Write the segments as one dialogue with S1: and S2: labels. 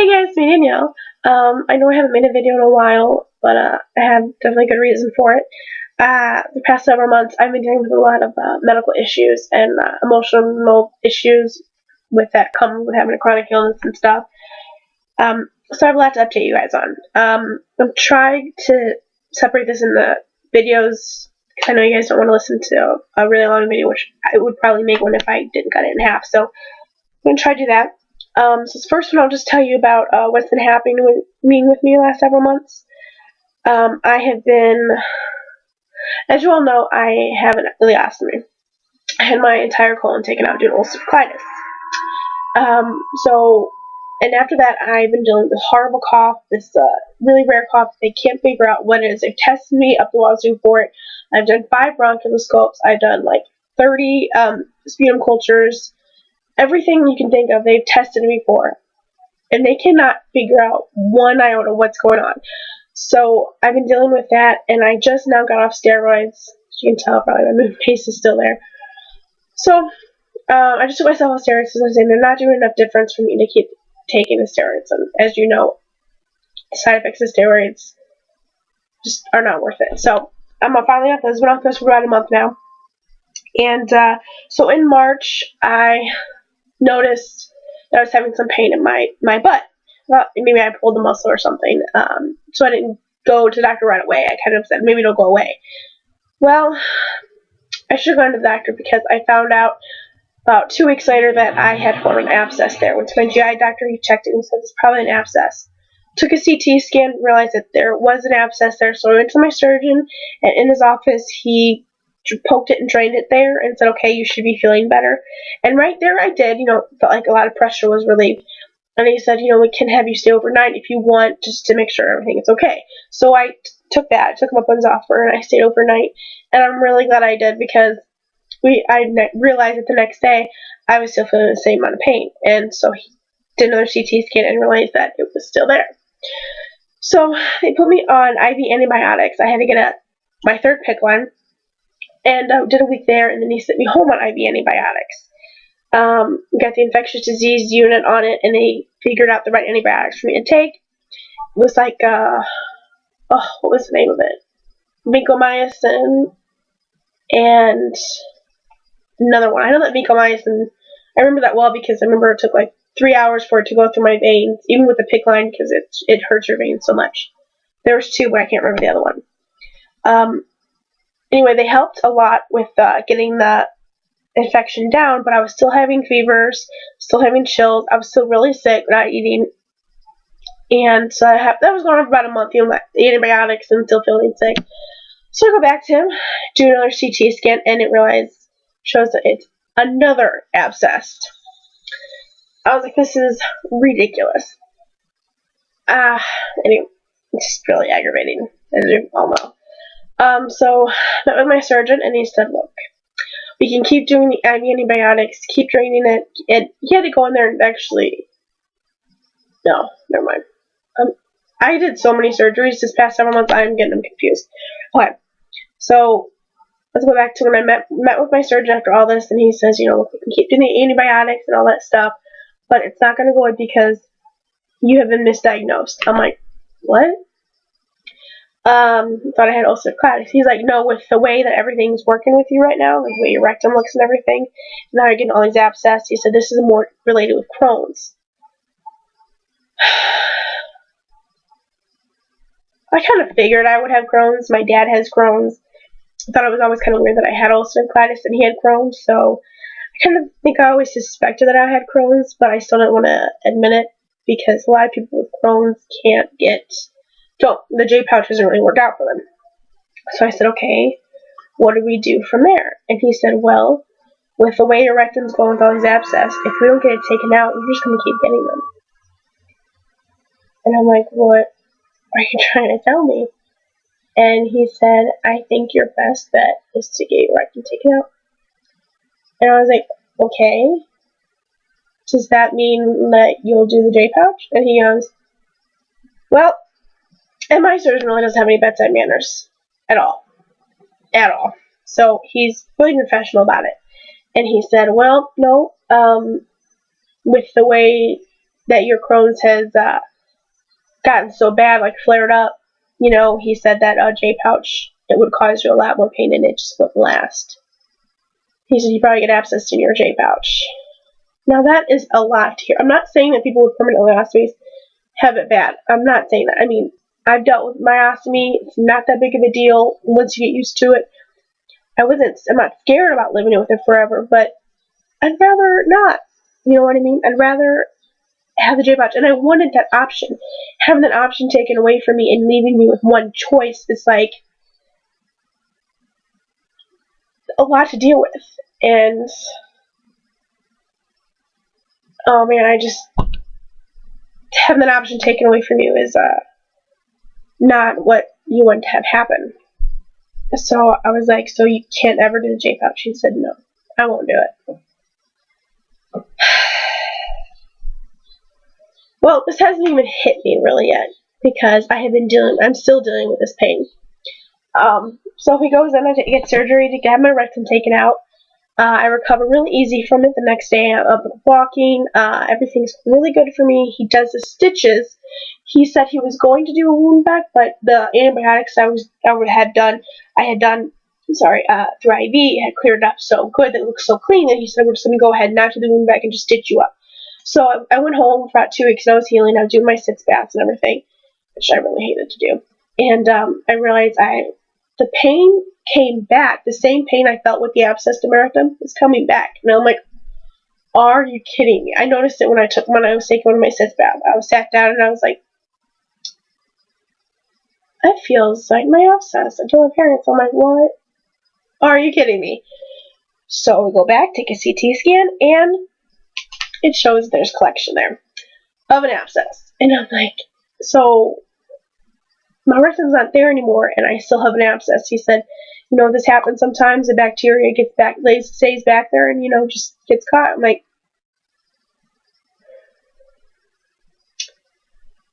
S1: Hey guys, it's me Danielle. I know I haven't made a video in a while, but I have definitely good reason for it. The past several months, I've been dealing with a lot of medical issues and emotional issues with that come with having a chronic illness and stuff. So I have a lot to update you guys on. I'm trying to separate this in the videos because I know you guys don't want to listen to a really long video, which I would probably make one if I didn't cut it in half. So I'm going to try to do that. So this first one, I'll just tell you about what's been happening with me the last several months. I have been, as you all know, I have an ileostomy. I had my entire colon taken out due to ulcerative colitis. And after that, I've been dealing with this horrible cough, this really rare cough. They can't figure out what it is. They've tested me up the wazoo for it. I've done 5 bronchoscopes. I've done like 30 sputum cultures. Everything you can think of, they've tested me for. And they cannot figure out one iota what's going on. So I've been dealing with that, and I just now got off steroids. As you can tell, probably my mood pace is still there. So I just took myself off steroids because I'm saying they're not doing enough difference for me to keep taking the steroids. And as you know, side effects of steroids just are not worth it. So I'm finally off those. I've been off those for about a month now. And so in March, I noticed that I was having some pain in my butt. Well, maybe I pulled a muscle or something. So I didn't go to the doctor right away. I kind of said, maybe it'll go away. Well, I should have gone to the doctor because I found out about 2 weeks later that I had formed an abscess there. Went to my GI doctor, he checked it and said it's probably an abscess. Took a CT scan, realized that there was an abscess there, so I went to my surgeon, and in his office he poked it and drained it there and said, okay, you should be feeling better. And right there I did, felt like a lot of pressure was relieved. And he said, we can have you stay overnight if you want, just to make sure everything is okay. So I took that. I took him up on his offer, and I stayed overnight. And I'm really glad I did because I realized that the next day I was still feeling the same amount of pain. And so he did another CT scan and realized that it was still there. So they put me on IV antibiotics. I had to get my third PICC line. And did a week there, and then he sent me home on IV antibiotics. Got the infectious disease unit on it, and they figured out the right antibiotics for me to take. It was like, what was the name of it? Vancomycin and another one. I know that vancomycin, I remember that well because I remember it took like 3 hours for it to go through my veins, even with the PICC line, because it hurts your veins so much. There was 2, but I can't remember the other one. Anyway, they helped a lot with getting the infection down, but I was still having fevers, still having chills. I was still really sick, not eating. And so that was going on for about a month, the antibiotics and still feeling sick. So I go back to him, do another CT scan, and it shows that it's another abscess. I was like, this is ridiculous. Anyway, it's just really aggravating, as you all know. So I met with my surgeon, and he said, look, we can keep doing the IV antibiotics, keep draining it, and he had to go in there and actually, no, never mind. I did so many surgeries this past several months, I'm getting them confused. Okay, so let's go back to when I met with my surgeon after all this, and he says, look, we can keep doing the antibiotics and all that stuff, but it's not going to go away because you have been misdiagnosed. I'm like, what? Thought I had ulcerative colitis. He's like, no, with the way that everything's working with you right now, like the way your rectum looks and everything, now you're getting all these abscesses. He said this is more related with Crohn's. I kind of figured I would have Crohn's. My dad has Crohn's. I thought it was always kind of weird that I had ulcerative colitis and he had Crohn's, so I kind of think I always suspected that I had Crohn's, but I still didn't want to admit it because a lot of people with Crohn's the J pouch doesn't really work out for them. So I said, okay, what do we do from there? And he said, well, with the way your rectum's going with all these abscesses, if we don't get it taken out, you're just going to keep getting them. And I'm like, what are you trying to tell me? And he said, I think your best bet is to get your rectum taken out. And I was like, okay, does that mean that you'll do the J pouch? And he goes, well, and my surgeon really doesn't have any bedside manners at all. At all. So he's really professional about it. And he said, well, no, with the way that your Crohn's has gotten so bad, like flared up. He said that J pouch, it would cause you a lot more pain and it just wouldn't last. He said you probably get abscess in your J pouch. Now that is a lot to hear. I'm not saying that people with permanent ostomies have it bad. I'm not saying that. I mean, I've dealt with myostomy. It's not that big of a deal once you get used to it. I'm not scared about living with it forever, but I'd rather not. You know what I mean? I'd rather have the J pouch, and I wanted that option. Having that option taken away from me and leaving me with one choice is like a lot to deal with. And oh man, having that option taken away from you is not what you want to have happen. So I was like, so you can't ever do the J pouch? She said, no, I won't do it. Well, this hasn't even hit me really yet because I'm still dealing with this pain. So he goes in, I get surgery to have my rectum taken out. I recover really easy from it the next day. I'm up and walking. Everything's really good for me. He does the stitches. He said he was going to do a wound vac, but the antibiotics I had done through IV had cleared up so good that it looked so clean that he said we're just going to go ahead and not do the wound vac and just stitch you up. So I went home for about 2 weeks and I was healing. I was doing my sitz baths and everything, which I really hated to do. And I realized the pain came back. The same pain I felt with the abscess to my rectum is coming back. And I'm like, are you kidding me? I noticed it when I was taking one of my sitz baths. I was sat down and I was like, that feels like my abscess. I told my parents, I'm like, what? Are you kidding me? So we go back, take a CT scan, and it shows there's collection there of an abscess. And I'm like, so my rectum's not there anymore, and I still have an abscess. He said, this happens sometimes. The bacteria stays back there, and just gets caught. I'm like,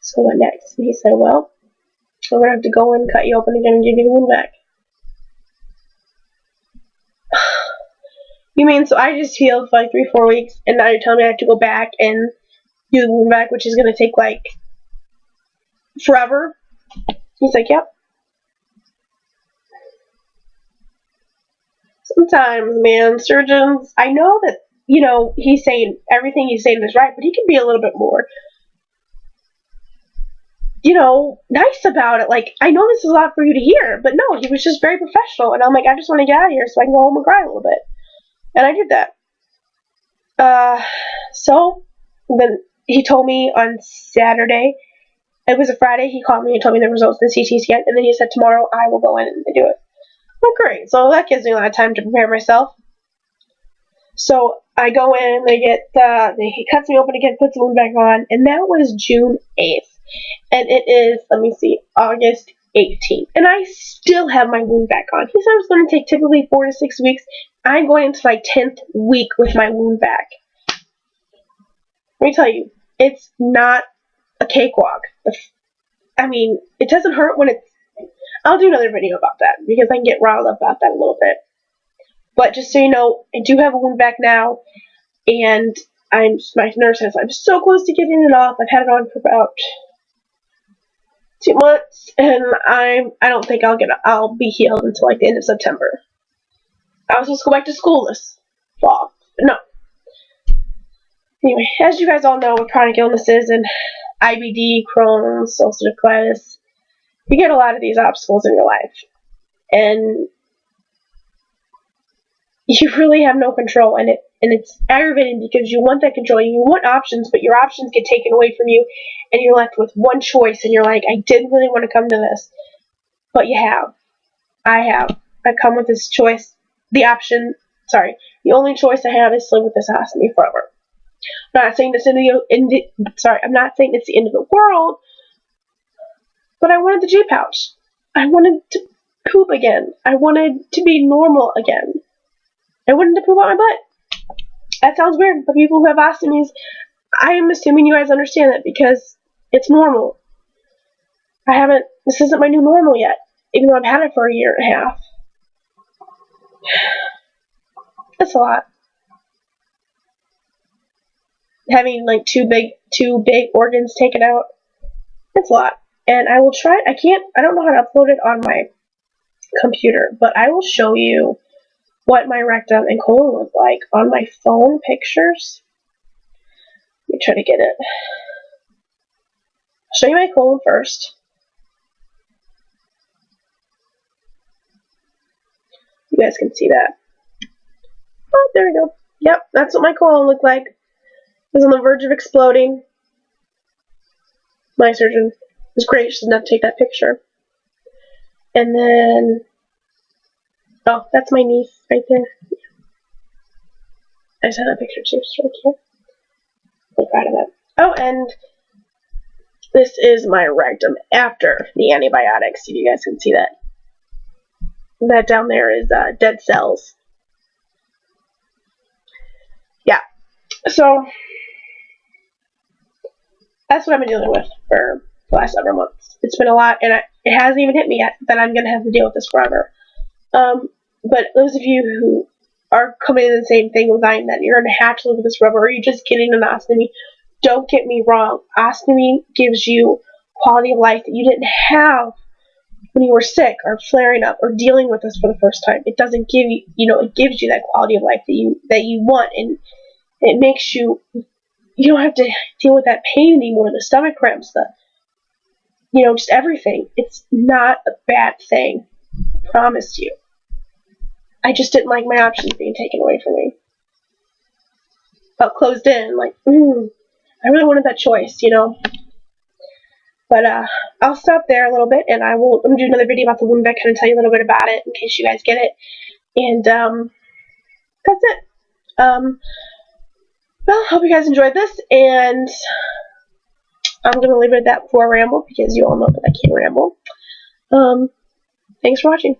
S1: so what next? And he said, well, we're gonna have to go in, cut you open again, and give you the wound vac. You mean so I just healed for like 3-4 weeks, and now you're telling me I have to go back and do the wound vac, which is gonna take like forever? He's like, yep. Sometimes, man, surgeons, I know that, he's saying everything he's saying is right, but he can be a little bit more, nice about it. Like, I know this is a lot for you to hear, but no, he was just very professional. And I'm like, I just want to get out of here so I can go home and cry a little bit. And I did that. So then he told me on Saturday, it was a Friday, he called me and told me the results of the CT scan, and then he said, tomorrow I will go in and do it. Oh, great. So that gives me a lot of time to prepare myself. So I go in, he cuts me open again, puts the wound back on, and that was June 8th. And it is, August 18th. And I still have my wound vac on. He said it was going to take typically 4 to 6 weeks. I'm going into my 10th week with my wound vac. Let me tell you, it's not a cakewalk. It doesn't hurt when it's... I'll do another video about that because I can get riled up about that a little bit. But just so you know, I do have a wound vac now, and my nurse says I'm so close to getting it off. I've had it on for about 2 months, and I don't think I'll be healed until like the end of September. I was supposed to go back to school this fall, but no. Anyway, as you guys all know, with chronic illnesses and IBD, Crohn's, ulcerative colitis, you get a lot of these obstacles in your life, and you really have no control in it. And it's aggravating because you want that control, you want options, but your options get taken away from you, and you're left with one choice, and you're like, I didn't really want to come to this. But you have. I come with this choice. The only choice I have is to live with this ostomy forever. I'm not saying it's I'm not saying it's the end of the world, but I wanted the J pouch. I wanted to poop again. I wanted to be normal again. I wanted to poop out my butt. That sounds weird, but people who have ostomies, I am assuming you guys understand that because it's normal. This isn't my new normal yet, even though I've had it for a year and a half. It's a lot. having like two big organs taken out. It's a lot. And I will try, I don't know how to upload it on my computer, but I will show you what my rectum and colon look like on my phone pictures. Let me try to get it. I'll show you my colon first. You guys can see that. Oh, there we go. Yep, that's what my colon looked like. It was on the verge of exploding. My surgeon was gracious enough to take that picture. And then, oh, that's my niece right there. I just had that picture too, just right here. I'm proud of that. Oh, and this is my rectum after the antibiotics. If you guys can see that. That down there is dead cells. Yeah. So that's what I've been dealing with for the last several months. It's been a lot, and it hasn't even hit me yet that I'm going to have to deal with this forever. But those of you who are coming in the same thing with mine, that you're going to have to live with this forever, or you're just getting an ostomy, don't get me wrong. Ostomy gives you quality of life that you didn't have when you were sick or flaring up or dealing with this for the first time. It doesn't give you, it gives you that quality of life that you want, and it makes you don't have to deal with that pain anymore, the stomach cramps, just everything. It's not a bad thing. I promise you. I just didn't like my options being taken away from me. Felt closed in, like, I really wanted that choice, But I'll stop there a little bit, and I'm going to do another video about the wound vac, kind of tell you a little bit about it in case you guys get it. And that's it. Well, hope you guys enjoyed this, and I'm going to leave it at that before I ramble, because you all know that I can't ramble. Thanks for watching.